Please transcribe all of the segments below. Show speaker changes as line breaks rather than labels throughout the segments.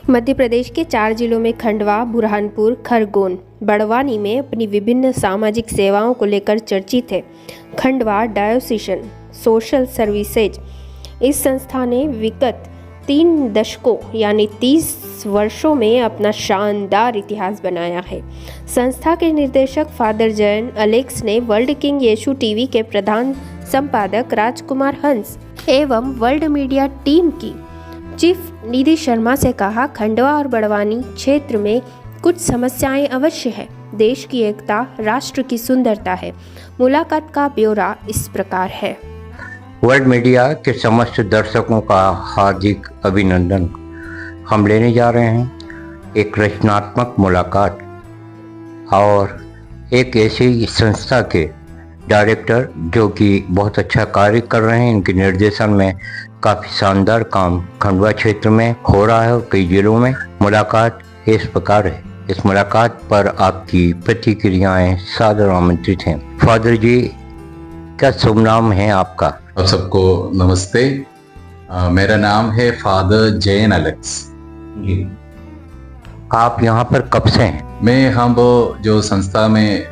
मध्य प्रदेश के 4 जिलों में खंडवा, बुरहानपुर, खरगोन, बड़वानी में अपनी विभिन्न सामाजिक सेवाओं को लेकर चर्चित है। खंडवा डायोसीशन सोशल सर्विसेज इस संस्था ने विगत 3 दशकों यानी 30 वर्षों में अपना शानदार इतिहास बनाया है। संस्था के निर्देशक फादर जैन अलेक्स ने वर्ल्ड किंग यीशु टीवी के प्रधान संपादक राजकुमार हंस एवं वर्ल्ड मीडिया टीम की चीफ निधि शर्मा से कहा, खंडवा और बड़वानी क्षेत्र में कुछ समस्याएं अवश्य है। देश की एकता राष्ट्र की सुंदरता है। मुलाकात का ब्यौरा इस प्रकार है।
वर्ल्ड मीडिया के समस्त दर्शकों का हार्दिक अभिनंदन। हम लेने जा रहे हैं एक रचनात्मक मुलाकात और एक ऐसी संस्था के डायरेक्टर जो कि बहुत अच्छा कार्य कर रहे हैं। इनके निर्देशन में काफ़ी शानदार काम खंडवा क्षेत्र में हो रहा है और कई जिलों में। मुलाकात इस प्रकार है। इस मुलाकात पर आपकी प्रतिक्रियाएं सादर आमंत्रित हैं। फादर जी, क्या शुभ नाम है आपका?
आप सबको नमस्ते। मेरा नाम है फादर जैन अलेक्स जी।
आप यहाँ पर कब से हैं?
मैं हम जो संस्था में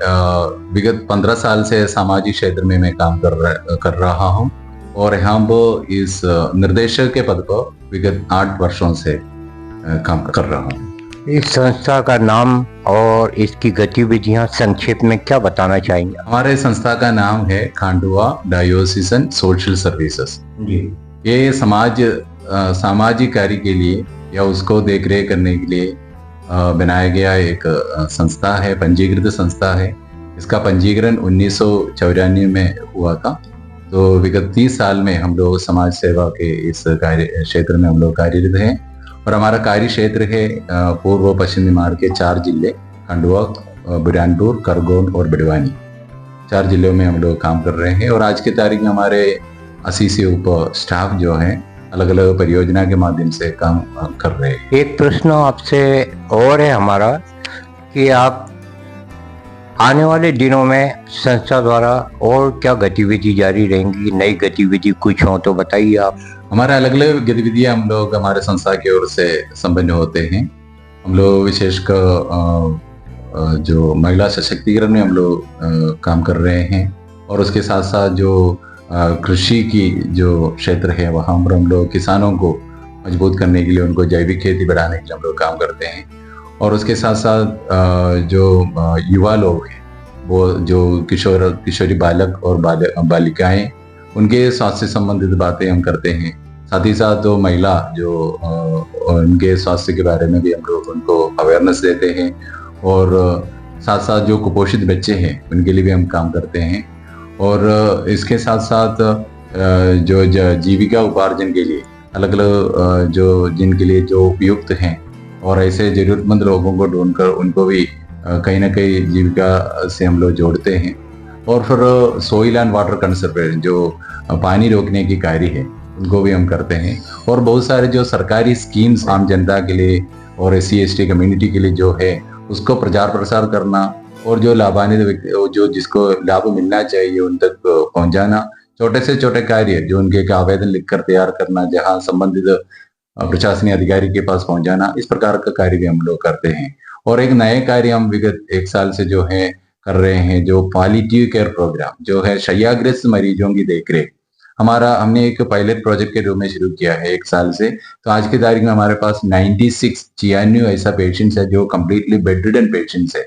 विगत 15 साल से सामाजिक क्षेत्र में मैं काम कर रहा हूँ और हम इस निर्देशक के पद पर विगत 8 वर्षों से काम कर रहा हूँ।
इस संस्था का नाम और इसकी गतिविधियां संक्षेप में क्या बताना चाहेंगे?
हमारे संस्था का नाम है खंडवा डायोसीसन सोशल सर्विसेज। ये सामाजिक कार्य के लिए या उसको देखरेख करने के लिए बनाया गया एक संस्था है, पंजीकृत संस्था है। इसका पंजीकरण 1994 में हुआ था। तो विगत 30 साल में हम लोग समाज सेवा के इस कार्य क्षेत्र में हम लोग कार्यरत हैं और हमारा कार्य क्षेत्र है पूर्व पश्चिम निमाड़ के 4 जिले खंडवा, बुरहानपुर, खरगोन और बड़वानी। 4 जिलों में हम लोग काम कर रहे हैं और आज की तारीख में हमारे 80 से ऊपर स्टाफ जो है अलग अलग परियोजना के माध्यम से काम कर रहे हैं।
एक प्रश्न आपसे और है हमारा कि आप आने वाले दिनों में संस्था द्वारा और क्या गतिविधि जारी रहेंगी? नई गतिविधि कुछ हो तो बताइए आप।
हमारे अलग अलग गतिविधियां हम लोग हमारे संस्था की ओर से संपन्न होते हैं। हम लोग विशेषकर जो महिला सशक्तिकरण में हम लोग काम कर रहे हैं और उसके साथ साथ जो कृषि की जो क्षेत्र है वहाँ पर हम लोग किसानों को मजबूत करने के लिए, उनको जैविक खेती बढ़ाने के लिए हम लोग काम करते हैं। और उसके साथ साथ जो युवा लोग हैं वो जो किशोरी बालक और बालिकाएं, उनके स्वास्थ्य से संबंधित बातें हम करते हैं। साथ ही साथ जो महिला जो उनके स्वास्थ्य के बारे में भी हम लोग उनको अवेयरनेस देते हैं और साथ साथ जो कुपोषित बच्चे हैं उनके लिए भी हम काम करते हैं। और इसके साथ साथ जो जीविका उपार्जन के लिए अलग अलग जो जिनके लिए जो उपयुक्त हैं और ऐसे जरूरतमंद लोगों को ढूंढकर उनको भी कहीं ना कहीं जीविका से हम लोग जोड़ते हैं। और फिर सोइल एंड वाटर कंजर्वेशन जो पानी रोकने की कार्य है उनको भी हम करते हैं। और बहुत सारे जो सरकारी स्कीम्स आम जनता के लिए और SC/ST कम्युनिटी के लिए जो है उसको प्रचार प्रसार करना और जो लाभान्वित व्यक्ति जो जिसको लाभ मिलना चाहिए उन तक पहुंचाना, छोटे से छोटे कार्य जो उनके आवेदन लिखकर तैयार करना, जहां संबंधित प्रशासनिक अधिकारी के पास पहुंचाना, इस प्रकार का कार्य भी हम लोग करते हैं। और एक नए कार्य हम विगत 1 साल से जो है कर रहे हैं, जो पैलिएटिव केयर प्रोग्राम जो है शय्याग्रस्त मरीजों की देखरेख। हमने एक पायलट प्रोजेक्ट के रूप में शुरू किया है 1 साल से। तो आज की तारीख में हमारे पास 96 ऐसा पेशेंट्स है जो कम्प्लीटली बेड रिडन पेशेंट्स है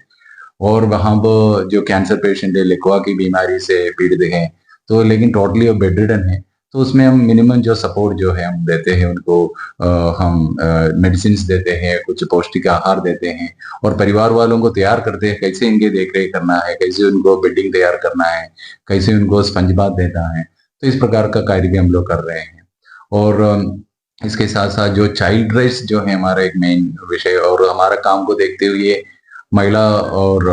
और वहाँ पर जो कैंसर पेशेंट है, लिक्वा की बीमारी से पीड़ित हैं, तो लेकिन टोटली वो बेड रिडन है। तो उसमें हम मिनिमम जो सपोर्ट जो है हम देते हैं उनको, हम मेडिसिन देते हैं, कुछ पौष्टिक आहार देते हैं और परिवार वालों को तैयार करते हैं कैसे इनके देखरेख करना है, कैसे उनको बेडिंग तैयार करना है, कैसे उनको स्पंज बाथ देना है। तो इस प्रकार का कार्य भी हम लोग कर रहे हैं। और इसके साथ साथ जो चाइल्ड राइट्स जो है हमारा एक मेन विषय, और हमारा काम को देखते हुए महिला और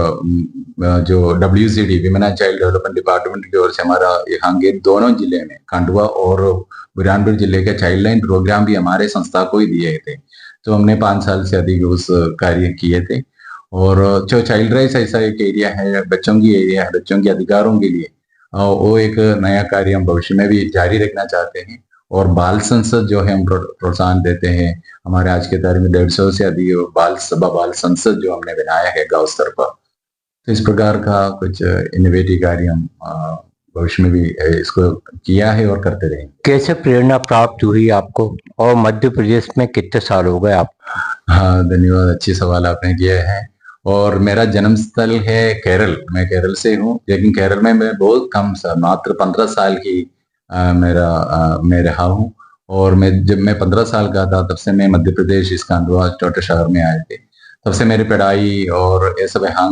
जो WCD women and child development department की ओर से हमारा यहाँ के दोनों जिले में खंडवा और बुरहानपुर जिले के चाइल्ड लाइन प्रोग्राम भी हमारे संस्था को ही दिए थे। तो हमने 5 साल से अधिक उस कार्य किए थे। और जो चाइल्ड राइट्स ऐसा एक एरिया है, बच्चों की एरिया है, बच्चों के अधिकारों के लिए वो एक नया कार्य हम भविष्य में भी जारी रखना चाहते हैं। और बाल संसद जो है हम प्रोत्साहन देते हैं। हमारे आज के तारीख में 150 से अधिक बाल सभा, बाल संसद जो हमने बनाया है गांव स्तर पर। तो इस प्रकार का कुछ इनोवेटिव कार्य हम भविष्य में भी इसको किया है और करते रहेंगे।
कैसे प्रेरणा प्राप्त हुई आपको और मध्य प्रदेश में कितने साल हो गए आप?
हाँ, धन्यवाद, अच्छी सवाल आपने किया है। और मेरा जन्म स्थल है केरल, मैं केरल से हूँ, लेकिन केरल में मैं बहुत कम मात्र 15 साल की मैं रहा हूँ। और जब मैं 15 साल का था तब से मैं मध्य प्रदेश इस खंडवा छोटे शहर में आए थे। तब से मेरी पढ़ाई और ये सब यहाँ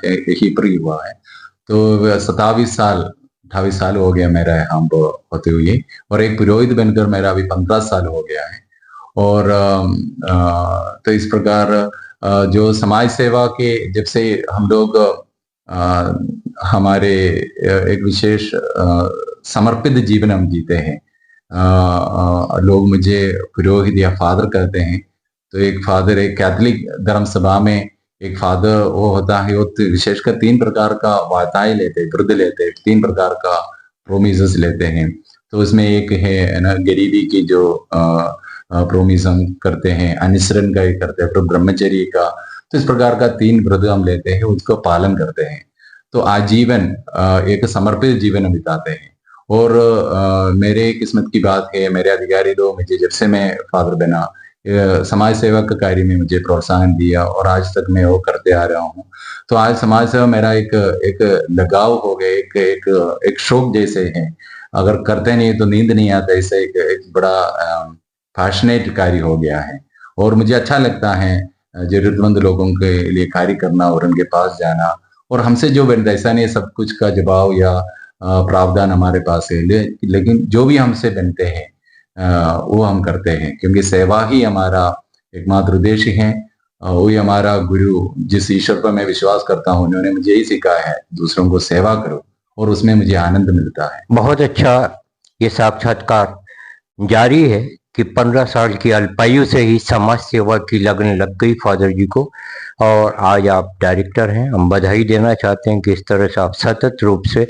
यहीं पर ही हुआ है। तो 27 साल 28 साल हो गया मेरा यहाँ होते हुए, और एक पुरोहित बनकर मेरा अभी 15 साल हो गया है। और तो इस प्रकार जो समाज सेवा के जब से हम लोग हमारे एक विशेष समर्पित जीवन हम जीते हैं। लोग मुझे पुरोहित या फादर कहते हैं। तो एक फादर, एक कैथोलिक धर्म सभा में एक फादर वो होता है, वो विशेषकर 3 प्रकार का वाताएं लेते, व्रत लेते, 3 प्रकार का प्रोमिसेस लेते हैं। तो उसमें एक है ना गरीबी की जो प्रोमिस हम करते हैं, अनुसरण का ही करते हैं, फिर ब्रह्मचर्य का। तो इस प्रकार का 3 व्रत हम लेते हैं, उसको पालन करते हैं। तो आजीवन एक समर्पित जीवन बिताते हैं। और मेरे किस्मत की बात है, मेरे अधिकारी लोग मुझे जब से मैं फादर बना समाज सेवा का कार्य में मुझे प्रोत्साहन दिया, और आज तक मैं वो करते आ रहा हूँ। तो आज समाज सेवा मेरा एक लगाव हो गया, एक शौक जैसे है। अगर करते नहीं तो नींद नहीं आता, ऐसे एक बड़ा पैशनेट कार्य हो गया है। और मुझे अच्छा लगता है जरूरतमंद लोगों के लिए कार्य करना और उनके पास जाना। और हमसे जो बनता है, ऐसा नहीं सब कुछ का जवाब या प्रावधान हमारे पास है, लेकिन जो भी हमसे बनते हैं वो हम करते हैं, क्योंकि सेवा ही हमारा एकमात्र उद्देश्य है। वही हमारा गुरु, जिस ईश्वर पर मैं विश्वास करता हूँ, उन्होंने मुझे यही सिखाया है, दूसरों को सेवा करो, और उसमें मुझे आनंद मिलता है।
बहुत अच्छा ये साक्षात्कार जारी है कि 15 साल की अल्पायु से ही समाज सेवा की लगन लग गई फादर जी को, और आज आप डायरेक्टर हैं। हम बधाई देना चाहते हैं कि इस तरह से आप सतत रूप से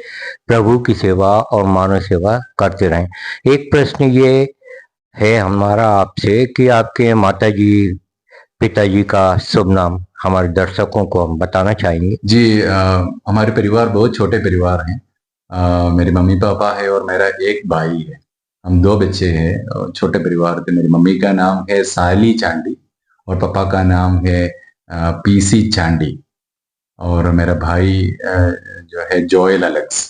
प्रभु की सेवा और मानव सेवा करते रहें। एक प्रश्न ये है हमारा आपसे कि आपके माताजी पिताजी का शुभ नाम हमारे दर्शकों को हम बताना चाहेंगे।
जी, हमारे परिवार बहुत छोटे परिवार हैं। मेरे मम्मी पापा है और मेरा एक भाई है। हम 2 बच्चे हैं और छोटे परिवार थे। मेरी मम्मी का नाम है साली चांडी और पापा का नाम है पीसी चांडी, और मेरा भाई जो है जोएल अलेक्स।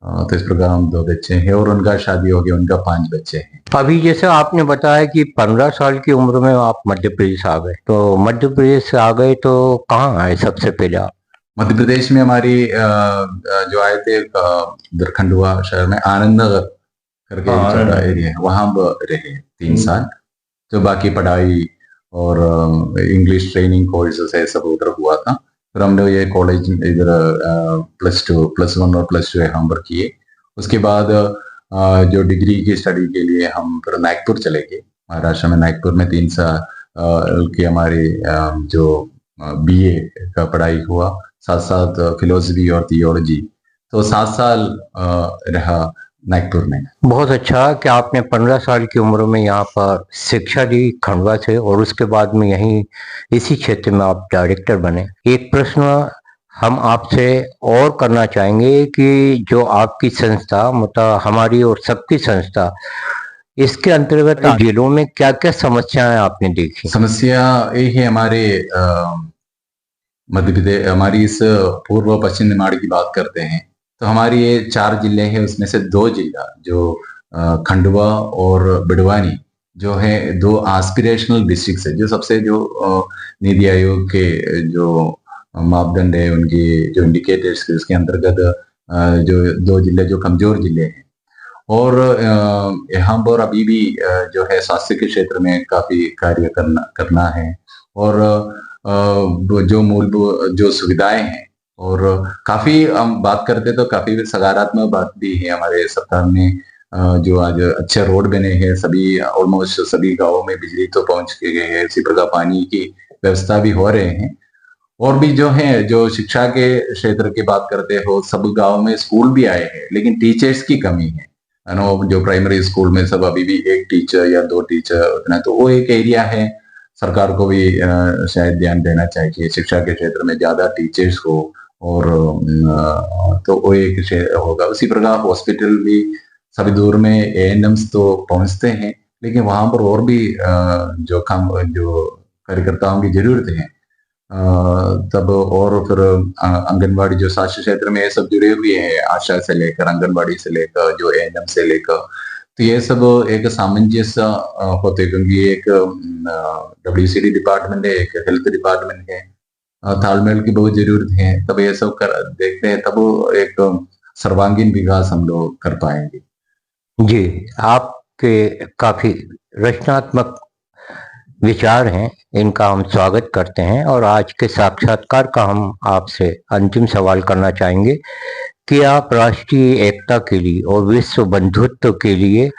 तो इस प्रकार हम 2 बच्चे हैं, और उनका शादी हो गया, उनका 5 बच्चे हैं।
अभी जैसे आपने बताया कि 15 साल की उम्र में आप मध्य प्रदेश आ गए, तो मध्य प्रदेश से आ गए तो कहाँ आए सबसे पहले आप?
मध्य प्रदेश में हमारी जो आए थे खंडवा शहर में आनंद नगर करके एरिया है, वहां रहे 3 साल। तो बाकी पढ़ाई और इंग्लिश ट्रेनिंग कोर्सेस है सब उधर हुआ था। फिर हम लोग ये कॉलेज इधर +2, +1 और +2 यहाँ पर किए। उसके बाद जो डिग्री की स्टडी के लिए हम फिर नागपुर चले गए। महाराष्ट्र में नागपुर में 3 साल की हमारी जो BA का पढ़ाई हुआ, साथ फिलोसफी और थियोलॉजी। तो 7 साल रहा नागपुर में।
बहुत अच्छा कि आपने 15 साल की उम्र में यहाँ पर शिक्षा दी खंडवा से, और उसके बाद में यहीं इसी क्षेत्र में आप डायरेक्टर बने। एक प्रश्न हम आपसे और करना चाहेंगे कि जो आपकी संस्था, मतलब हमारी और सबकी संस्था, इसके अंतर्गत जिलों में क्या क्या समस्याएं आपने देखी?
समस्या ये है हमारे मध्य प्रदेश, हमारी इस पूर्व पश्चिम निमाड़ की बात करते हैं तो हमारी ये 4 जिले हैं, उसमें से 2 जिला जो खंडवा और बड़वानी जो है 2 एस्पिरेशनल डिस्ट्रिक्ट्स है, जो सबसे जो नीति आयोग के जो मापदंड है उनकी जो इंडिकेटर्स उसके अंतर्गत जो 2 जिले जो कमजोर जिले हैं। और यहाँ पर अभी भी जो है स्वास्थ्य के क्षेत्र में काफी कार्य करना है, और जो मूलभूत जो सुविधाएं हैं, और काफी हम बात करते तो काफी सकारात्मक बात भी है। हमारे सरकार ने जो आज अच्छे रोड बने हैं, सभी ऑलमोस्ट सभी गांवों में बिजली तो पहुंच के गए हैं, इसी प्रकार पानी की व्यवस्था भी हो रहे हैं। और भी जो है जो शिक्षा के क्षेत्र की बात करते हो, सब गांव में स्कूल भी आए हैं, लेकिन टीचर्स की कमी है। नो जो प्राइमरी स्कूल में सब अभी भी एक टीचर या दो टीचर उतना, तो वो एक एरिया है। सरकार को भी शायद ध्यान देना चाहिए शिक्षा के क्षेत्र में ज्यादा टीचर्स हो, और तो वो एक होगा। उसी प्रकार हॉस्पिटल भी सभी दूर में एएनएम्स तो पहुंचते हैं, लेकिन वहां पर और भी जो कार्यकर्ताओं की जरूरत है। तब और फिर आंगनबाड़ी जो स्वास्थ्य क्षेत्र में ये सब जुड़े हुए हैं, आशा से लेकर आंगनबाड़ी से लेकर जो एएनएम से लेकर, तो ये सब एक सामंजस्य होते, क्योंकि एक WCD डिपार्टमेंट है, एक हेल्थ डिपार्टमेंट है, तालमेल की बहुत जरूरत है। तब ये सब देखते हैं, तब एक सर्वांगीण विकास हम लोग कर पाएंगे।
जी, आपके काफी रचनात्मक विचार हैं, इनका हम स्वागत करते हैं। और आज के साक्षात्कार का हम आपसे अंतिम सवाल करना चाहेंगे कि आप राष्ट्रीय एकता के लिए और विश्व बंधुत्व के लिए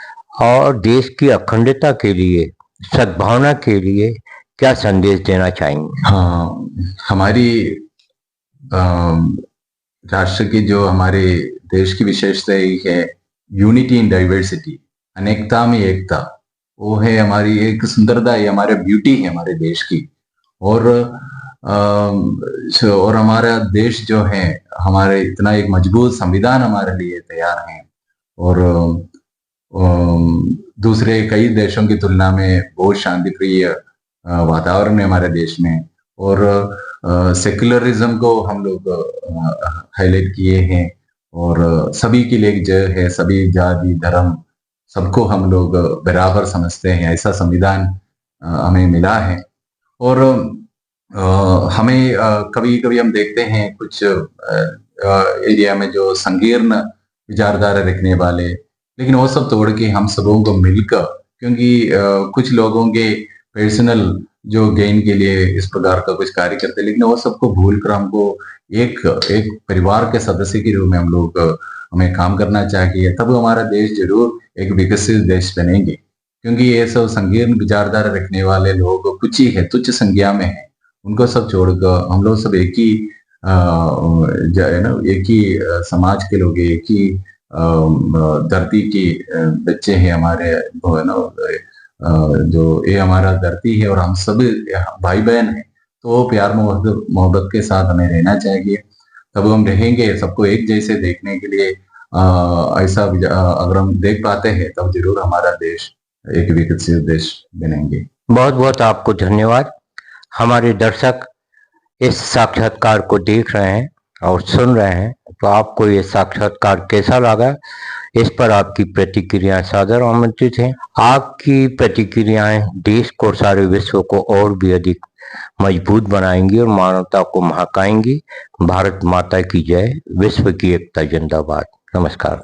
और देश की अखंडता के लिए, सद्भावना के लिए क्या संदेश देना चाहेंगे?
हाँ, हमारी राष्ट्र की जो हमारे देश की विशेषता है यूनिटी इन डाइवर्सिटी, अनेकता में एकता, वो है हमारी एक सुंदरता है, हमारे ब्यूटी है हमारे देश की। और हमारा देश जो है, हमारे इतना एक मजबूत संविधान हमारे लिए तैयार है, और दूसरे कई देशों की तुलना में बहुत शांतिप्रिय वातावरण है हमारे देश में। और सेक्युलरिज्म को हम लोग हाईलाइट किए हैं, और सभी के लिए एक जय है, सभी जाति धर्म सबको हम लोग बराबर समझते हैं, ऐसा संविधान हमें मिला है। और हमें कभी कभी हम देखते हैं कुछ एरिया में जो संकीर्ण विचारधारा रखने वाले, लेकिन वो सब तोड़ के हम सबों को मिलकर, क्योंकि कुछ लोगों के पर्सनल जो गेन के लिए इस प्रकार का कुछ कार्य करते हैं, लेकिन वो सबको भूल कर हमको एक परिवार के सदस्य के रूप में हमें काम करना चाहिए। तब हमारा देश जरूर एक विकसित देश बनेंगे, क्योंकि ये सब संकीर्ण विचारधारा रखने वाले लोग कुछ ही है, तुच्छ संज्ञा में है, उनको सब छोड़कर हम लोग सब एक ही एक ही समाज के लोग, एक ही धरती के बच्चे हैं हमारे, है ना, जो ये हमारा धरती है और हम सब भाई बहन हैं। तो प्यार मोहब्बत के साथ हमें रहना चाहिए, तब हम रहेंगे सबको एक जैसे देखने के लिए। ऐसा अगर हम देख पाते हैं, तब जरूर हमारा देश एक विकसित देश बनेंगे।
बहुत बहुत आपको धन्यवाद। हमारे दर्शक इस साक्षात्कार को देख रहे हैं और सुन रहे हैं, तो आपको ये साक्षात्कार कैसा लगा, इस पर आपकी प्रतिक्रियाएं सादर आमंत्रित हैं। आपकी प्रतिक्रियाएं देश को और सारे विश्व को और भी अधिक मजबूत बनाएंगी और मानवता को महकाएंगी। भारत माता की जय, विश्व की एकता जिंदाबाद। नमस्कार।